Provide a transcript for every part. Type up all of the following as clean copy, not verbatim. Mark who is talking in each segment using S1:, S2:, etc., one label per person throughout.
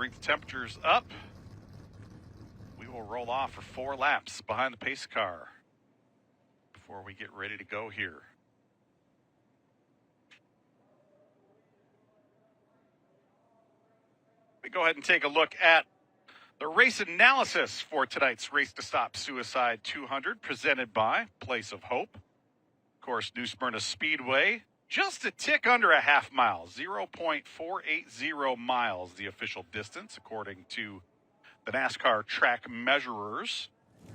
S1: bring the temperatures up. We will roll off for 4 laps behind the pace car before we get ready to go here. We go ahead and take a look at the race analysis for tonight's Race to Stop Suicide 200, presented by Place of Hope. Of course, New Smyrna Speedway, just a tick under a half mile, 0.480 miles, the official distance, according to the NASCAR track measurers.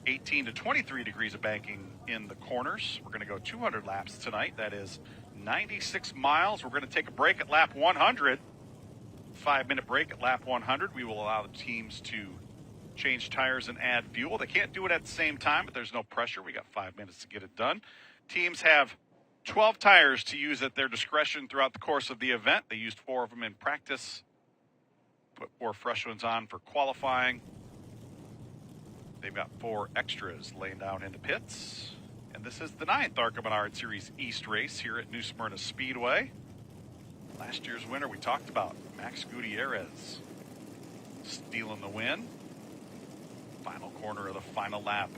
S1: 18 to 23 degrees of banking in the corners. We're going to go 200 laps tonight. That is 96 miles. We're going to take a break at lap 100. 5-minute break at lap 100. We will allow the teams to change tires and add fuel. They can't do it at the same time, but there's no pressure. We got 5 minutes to get it done. Teams have 12 tires to use at their discretion throughout the course of the event. They used 4 of them in practice. Put 4 fresh ones on for qualifying. They've got 4 extras laying down in the pits. And this is the 9th ARCA Menards Series East race here at New Smyrna Speedway. Last year's winner we talked about, Max Gutierrez, stealing the win. Final corner of the final lap.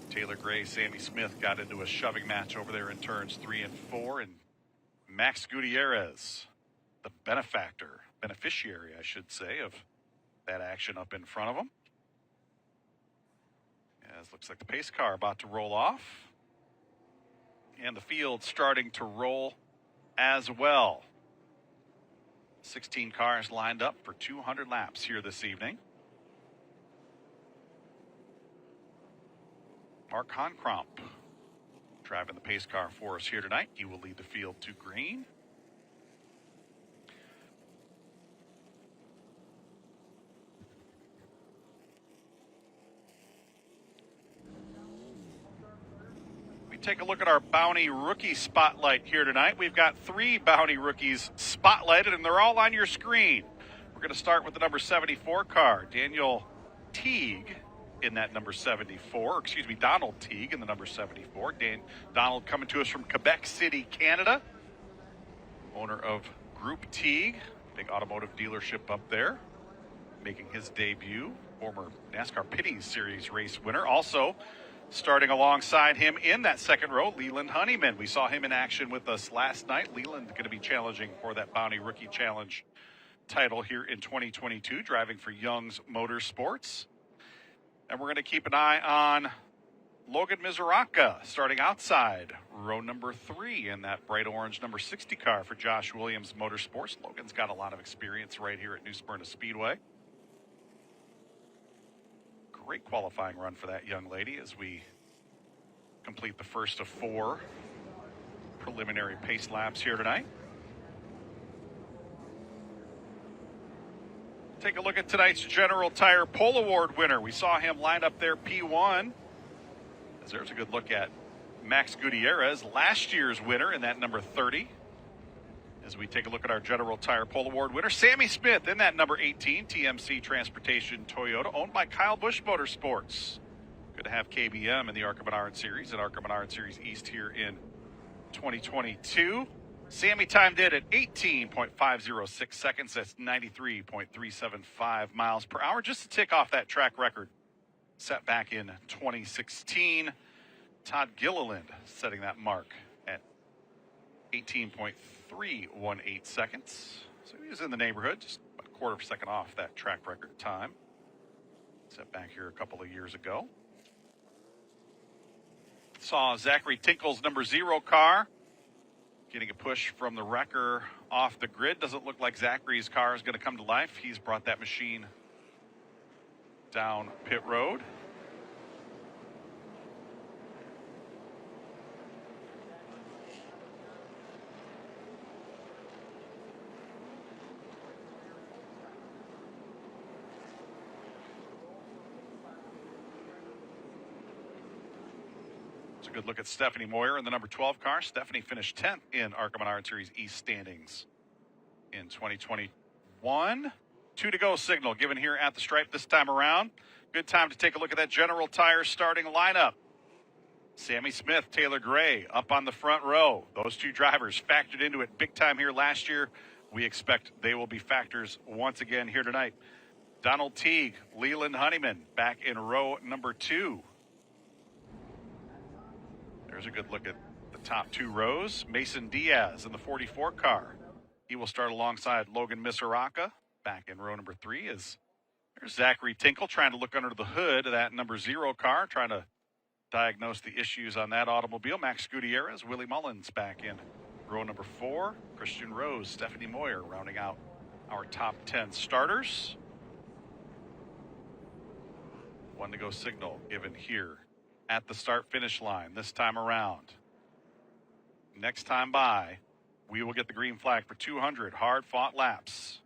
S1: Taylor Gray, Sammy Smith got into a shoving match over there in turns 3 and 4. And Max Gutierrez, the beneficiary, I should say, of that action up in front of him. As looks like the pace car about to roll off. And the field starting to roll as well. 16 cars lined up for 200 laps here this evening. Mark Honkromp driving the pace car for us here tonight. He will lead the field to green. Take a look at our Bounty Rookie Spotlight here tonight. We've got 3 Bounty Rookies spotlighted, and they're all on your screen. We're going to start with the number 74 car, Daniel Teague in that number 74. Excuse me, Donald Teague in the number 74. Donald coming to us from Quebec City, Canada. Owner of Group Teague, big automotive dealership up there. Making his debut, former NASCAR Pitting Series race winner. Also, starting alongside him in that second row, Leland Honeyman. We saw him in action with us last night. Leland going to be challenging for that Bounty Rookie Challenge title here in 2022, driving for Young's Motorsports. And we're going to keep an eye on Logan Mizuraka, starting outside row number 3 in that bright orange number 60 car for Josh Williams Motorsports. Logan's got a lot of experience right here at New Smyrna Speedway. Great qualifying run for that young lady as we complete the first of 4 preliminary pace laps here tonight. Take a look at tonight's General Tire Pole Award winner. We saw him lined up there P1. As there's a good look at Max Gutierrez, last year's winner in that number 30. As we take a look at our General Tire Pole Award winner, Sammy Smith in that number 18, TMC Transportation Toyota, owned by Kyle Busch Motorsports. Good to have KBM in the ARCA Menards Series and ARCA Menards Series East here in 2022. Sammy timed it at 18.506 seconds. That's 93.375 miles per hour, just to tick off that track record set back in 2016. Todd Gilliland setting that mark at 18.318 seconds. So he was in the neighborhood, just about a quarter of a second off that track record time. Set back here a couple of years ago. Saw Zachary Tinkle's number 0 car getting a push from the wrecker off the grid. Doesn't look like Zachary's car is going to come to life. He's brought that machine down pit road. A good look at Stephanie Moyer in the number 12 car. Stephanie finished 10th in ARCA Menards Series East standings in 2021. 2 to go signal given here at the stripe this time around. Good time to take a look at that General Tire starting lineup. Sammy Smith, Taylor Gray up on the front row. Those 2 drivers factored into it big time here last year we expect they will be factors once again here tonight. Donald Teague, Leland Honeyman back in row number 2. There's a good look at the top 2 rows. Mason Diaz in the 44 car. He will start alongside Logan Misaraka back in row number 3. There's Zachary Tinkle trying to look under the hood of that number 0 car, trying to diagnose the issues on that automobile. Max Gutierrez, Willie Mullins back in row number 4. Christian Rose, Stephanie Moyer rounding out our top 10 starters. 1 to go signal given here at the start-finish line this time around. Next time by, we will get the green flag for 200 hard-fought laps.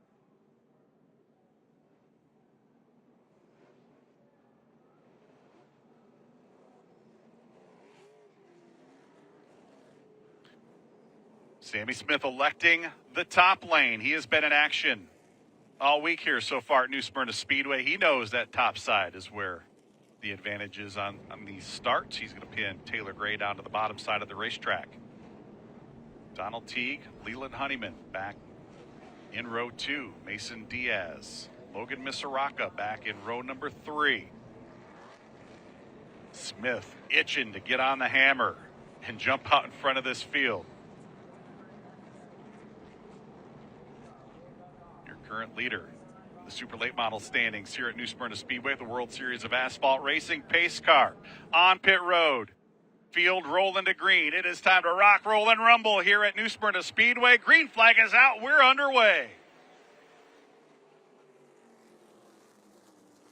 S1: Sammy Smith electing the top lane. He has been in action all week here so far at New Smyrna Speedway. He knows that top side is where the advantage is on these starts. He's going to pin Taylor Gray down to the bottom side of the racetrack. Donald Teague, Leland Honeyman back in row 2. Mason Diaz, Logan Misaraka back in row number 3. Smith itching to get on the hammer and jump out in front of this field. Your current leader, the super late model standings here at New Smyrna Speedway, the World Series of Asphalt Racing pace car on pit road. Field rolling to green. It is time to rock, roll, and rumble here at New Smyrna Speedway. Green flag is out. We're underway.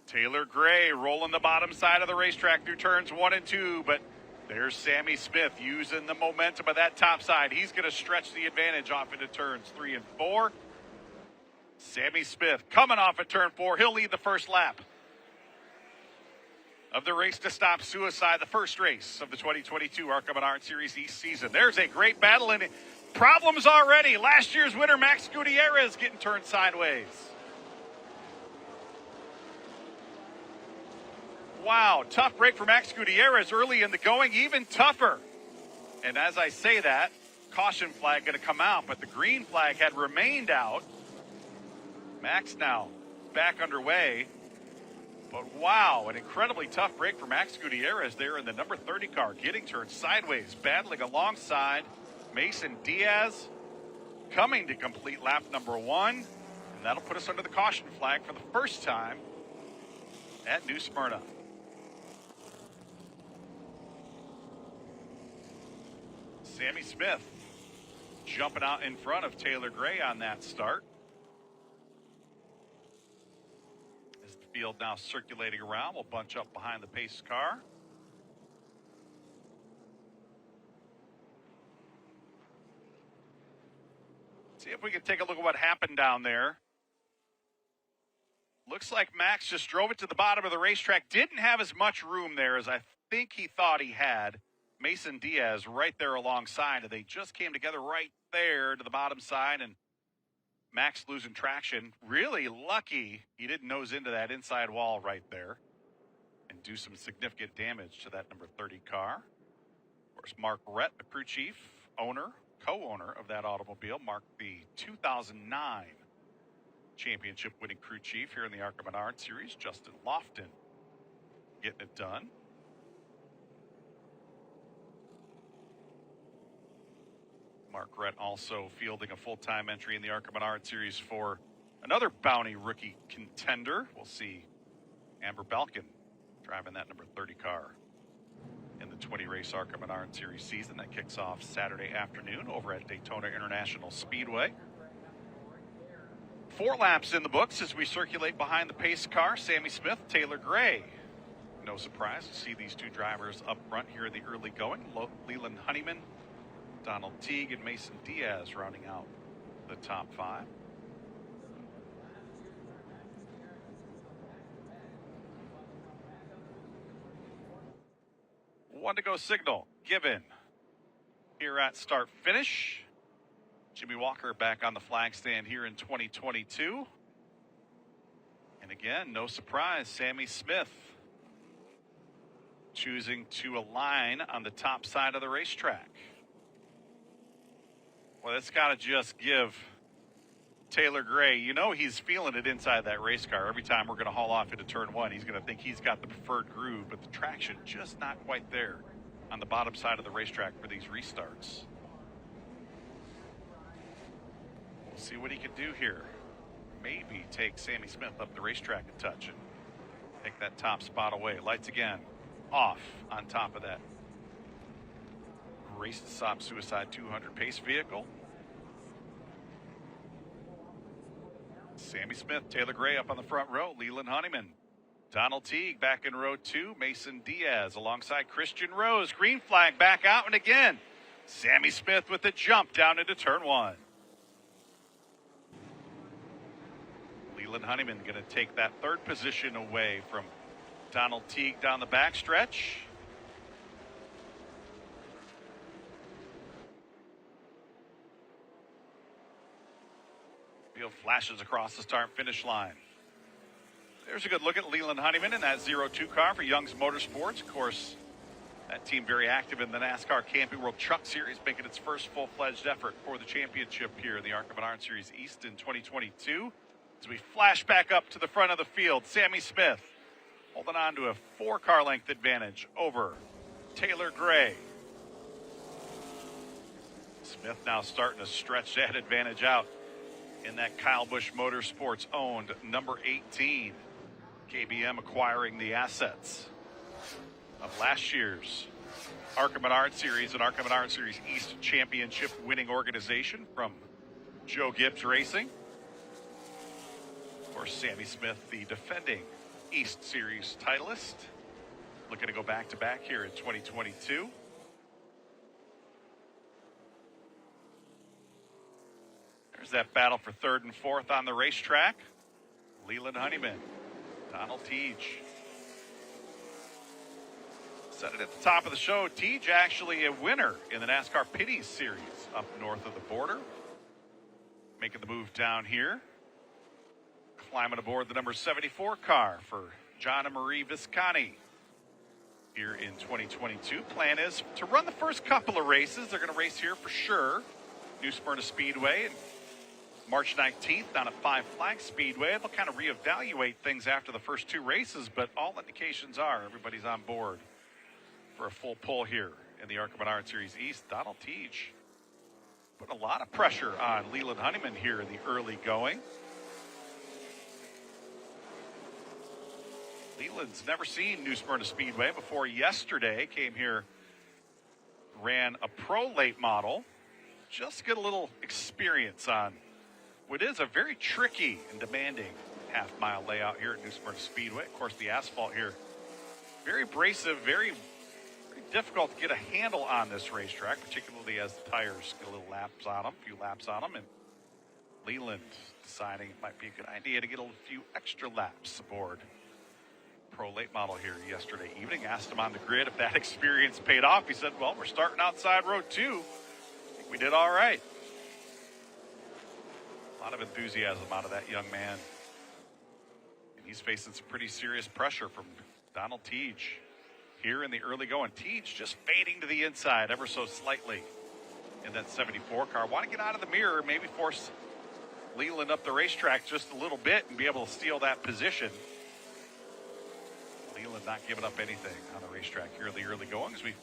S1: Taylor Gray rolling the bottom side of the racetrack through turns 1 and 2, but there's Sammy Smith using the momentum of that top side. He's going to stretch the advantage off into turns 3 and 4. Sammy Smith coming off at turn 4. He'll lead the first lap of the Race to Stop Suicide, the first race of the 2022 ARCA Menards Series East season. There's a great battle in it. Problems already. Last year's winner, Max Gutierrez, getting turned sideways. Wow, tough break for Max Gutierrez early in the going, even tougher. And as I say that, caution flag going to come out, but the green flag had remained out. Max now back underway. But wow, an incredibly tough break for Max Gutierrez there in the number 30 car, getting turned sideways, battling alongside Mason Diaz, coming to complete lap number 1. And that'll put us under the caution flag for the first time at New Smyrna. Sammy Smith jumping out in front of Taylor Gray on that start. Field now circulating around. We'll bunch up behind the pace car. See if we can take a look at what happened down there. Looks like Max just drove it to the bottom of the racetrack. Didn't have as much room there as I think he thought he had. Mason Diaz right there alongside. And they just came together right there to the bottom side, and Max losing traction. Really lucky he didn't nose into that inside wall right there and do some significant damage to that number 30 car. Of course, Mark Rett, the crew chief, co-owner of that automobile. Mark, the 2009 championship winning crew chief here in the ARCA Menards Series. Justin Lofton getting it done. Mark Rett also fielding a full-time entry in the ARCA Menards Series for another bounty rookie contender. We'll see Amber Balkin driving that number 30 car in the 20-race ARCA Menards Series season that kicks off Saturday afternoon over at Daytona International Speedway. 4 laps in the books as we circulate behind the pace car. Sammy Smith, Taylor Gray. No surprise to see these 2 drivers up front here in the early going. Leland Honeyman, Donald Teague, and Mason Diaz rounding out the top 5. One to go signal given here at start finish. Jimmy Walker back on the flag stand here in 2022. And again, no surprise, Sammy Smith choosing to align on the top side of the racetrack. Well, it's got to just give Taylor Gray, you know he's feeling it inside that race car. Every time we're going to haul off into turn one, he's going to think he's got the preferred groove, but the traction just not quite there on the bottom side of the racetrack for these restarts. We'll see what he can do here. Maybe take Sammy Smith up the racetrack a touch and take that top spot away. Lights again off on top of that race to stop suicide 200 pace vehicle. Sammy Smith, Taylor Gray up on the front row, Leland Honeyman, Donald Teague back in row two, Mason Diaz alongside Christian Rose. Green flag back out, and again, Sammy Smith with the jump down into turn one. Leland Honeyman going to take that third position away from Donald Teague down the backstretch. Field flashes across the start finish line. There's a good look at Leland Honeyman in that 02 car for Young's Motorsports. Of course, that team very active in the NASCAR Camping World Truck Series, making its first full-fledged effort for the championship here in the ARCA Menards Series East in 2022. As we flash back up to the front of the field, Sammy Smith holding on to a 4-car length advantage over Taylor Gray. Smith now starting to stretch that advantage out in that Kyle Busch Motorsports owned number 18. KBM acquiring the assets of last year's ARCA Menards Series and ARCA Menards Series East Championship winning organization from Joe Gibbs Racing. Of course, Sammy Smith, the defending East Series titleist, looking to go back-to-back here in 2022. There's that battle for third and fourth on the racetrack. Leland Honeyman, Donald Teague. Said it at the top of the show, Teague actually a winner in the NASCAR Pities Series up north of the border. Making the move down here. Climbing aboard the number 74 car for John and Marie Visconti here in 2022. Plan is to run the first couple of races. They're going to race here for sure. New Smyrna Speedway and March 19th down at Five Flags Speedway. They'll kind of reevaluate things after the first two races, but all indications are everybody's on board for a full pull here in the ARCA Menards Series East. Donald Teague put a lot of pressure on Leland Honeyman here in the early going. Leland's never seen New Smyrna Speedway before yesterday. Came here, ran a pro late model, just to get a little experience on what is a very tricky and demanding half-mile layout here at New Smyrna Speedway. Of course, the asphalt here, very abrasive, very difficult to get a handle on this racetrack, particularly as the tires get a little laps on them, a few laps on them. And Leland deciding it might be a good idea to get a few extra laps aboard pro late model here yesterday evening. Asked him on the grid if that experience paid off. He said, well, we're starting outside row two. I think we did all right. A lot of enthusiasm out of that young man. And he's facing some pretty serious pressure from Donald Teague here in the early going. Teague just fading to the inside ever so slightly in that 74 car. Want to get out of the mirror, maybe force Leland up the racetrack just a little bit and be able to steal that position. Leland not giving up anything on the racetrack here in the early going. As we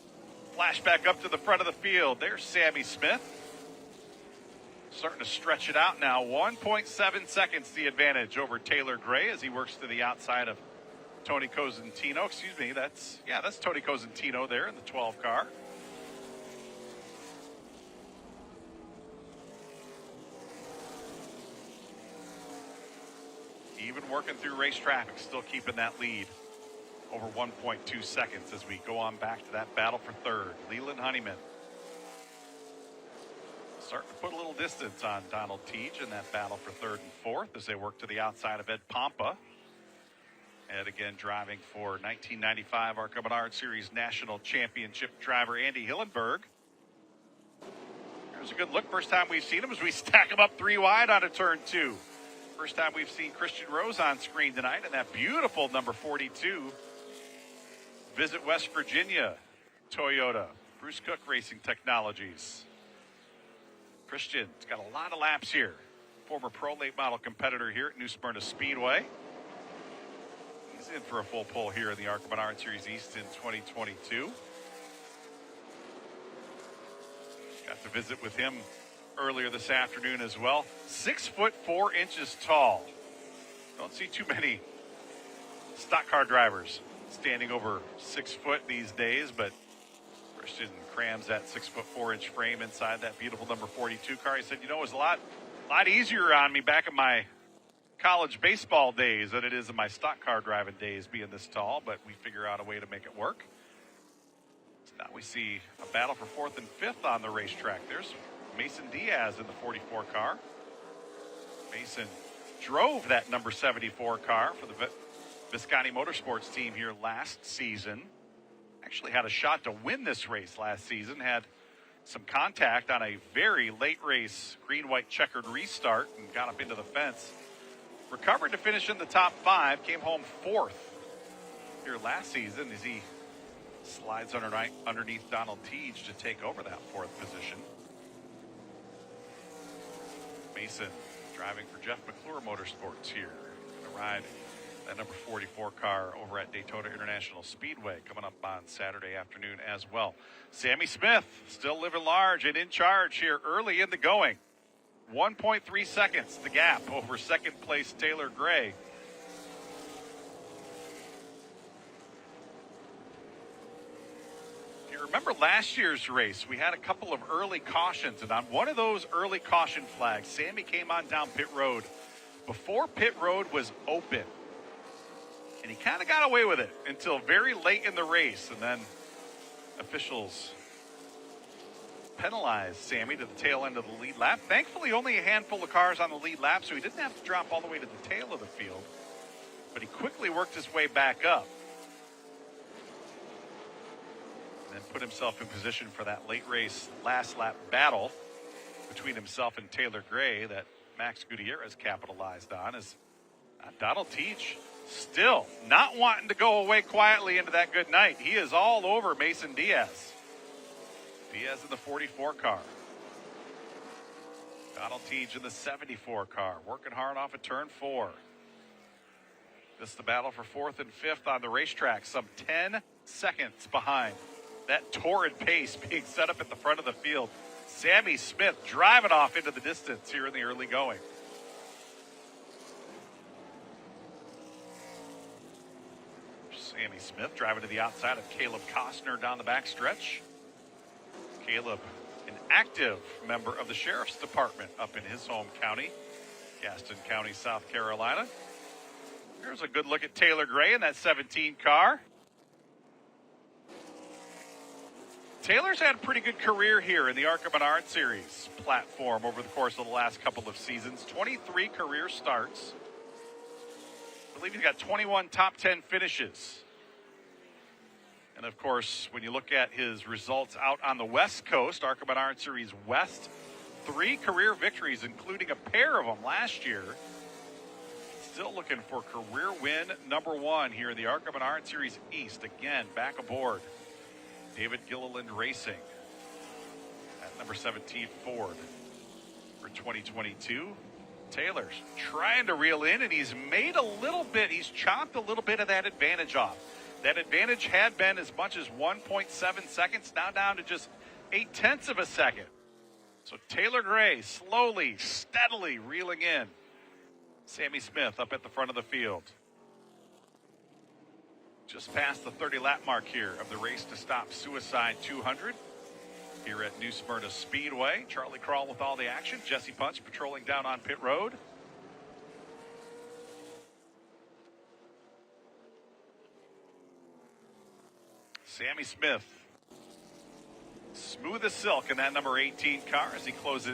S1: flash back up to the front of the field, there's Sammy Smith. Starting to stretch it out now. 1.7 seconds the advantage over Taylor Gray as he works to the outside of Tony Cosentino. Excuse me, that's Tony Cosentino there in the 12 car. Even working through race traffic, still keeping that lead over 1.2 seconds as we go on back to that battle for third. Leland Honeyman starting to put a little distance on Donald Teague in that battle for third and fourth as they work to the outside of Ed Pompa. And again, driving for 1995 ARCA Menards Series National Championship driver Andy Hillenberg. There's a good look. First time we've seen him as we stack him up three wide onto turn two. First time we've seen Christian Rose on screen tonight in that beautiful number 42. Visit West Virginia Toyota, Bruce Cook Racing Technologies. Christian's got a lot of laps here former pro late model competitor here at New Smyrna Speedway. He's in for a full pull here in the ARCA Menards Series East in 2022. Got to visit with him earlier this afternoon as well. 6'4" tall. Don't see too many stock car drivers standing over 6 foot these days, but Christian crams that 6'4" frame inside that beautiful number 42 car. He said, you know, it was a lot easier on me back in my college baseball days than it is in my stock car driving days being this tall, but we figure out a way to make it work. So now we see a battle for 4th and 5th on the racetrack. There's Mason Diaz in the 44 car. Mason drove that number 74 car for the Visconti Motorsports team here last season. Actually had a shot to win this race last season. Had some contact on a very late race green-white checkered restart and got up into the fence. Recovered to finish in the top 5. Came home 4th here last season as he slides underneath Donald Teague to take over that 4th position. Mason driving for Jeff McClure Motorsports here. Gonna ride that number 44 car over at Daytona International Speedway coming up on Saturday afternoon as well. Sammy Smith still living large and in charge here early in the going. 1.3 seconds the gap over second place Taylor Gray. If you remember last year's race, we had a couple of early cautions, and on one of those early caution flags, Sammy came on down pit road before pit road was open. And he kind of got away with it until very late in the race, and then officials penalized Sammy to the tail end of the lead lap. Thankfully, only a handful of cars on the lead lap, so he didn't have to drop all the way to the tail of the field. But he quickly worked his way back up and then put himself in position for that late race last lap battle between himself and Taylor Gray that Max Gutierrez capitalized on. As Donald Teague still not wanting to go away quietly into that good night. He is all over Mason Diaz. Diaz in the 44 car. Donald Teague in the 74 car, working hard off of turn 4. This is the battle for 4th and 5th on the racetrack, some 10 seconds behind that torrid pace being set up at the front of the field. Sammy Smith driving off into the distance here in the early going. Sammy Smith driving to the outside of Caleb Costner down the backstretch. Caleb, an active member of the Sheriff's Department up in his home county, Gaston County, South Carolina. Here's a good look at Taylor Gray in that 17 car. Taylor's had a pretty good career here in the ARCA Menards Series platform over the course of the last couple of seasons. 23 career starts. I believe he's got 21 top 10 finishes. And of course, when you look at his results out on the West Coast, ARCA Menards Series West, 3 career victories, including a pair of them last year. Still looking for career win number 1 here in the ARCA Menards Series East. Again, back aboard David Gilliland Racing at number 17 Ford for 2022. Taylor's trying to reel in, and he's chopped a little bit of that advantage off. That advantage had been as much as 1.7 seconds, now down to just 0.8 of a second. So Taylor Gray slowly, steadily reeling in. Sammy Smith up at the front of the field. Just past the 30 lap mark here of the Race to Stop Suicide 200 here at New Smyrna Speedway. Charlie Crawl with all the action. Jesse Punch patrolling down on pit road. Sammy Smith, smooth as silk in that number 18 car as he closes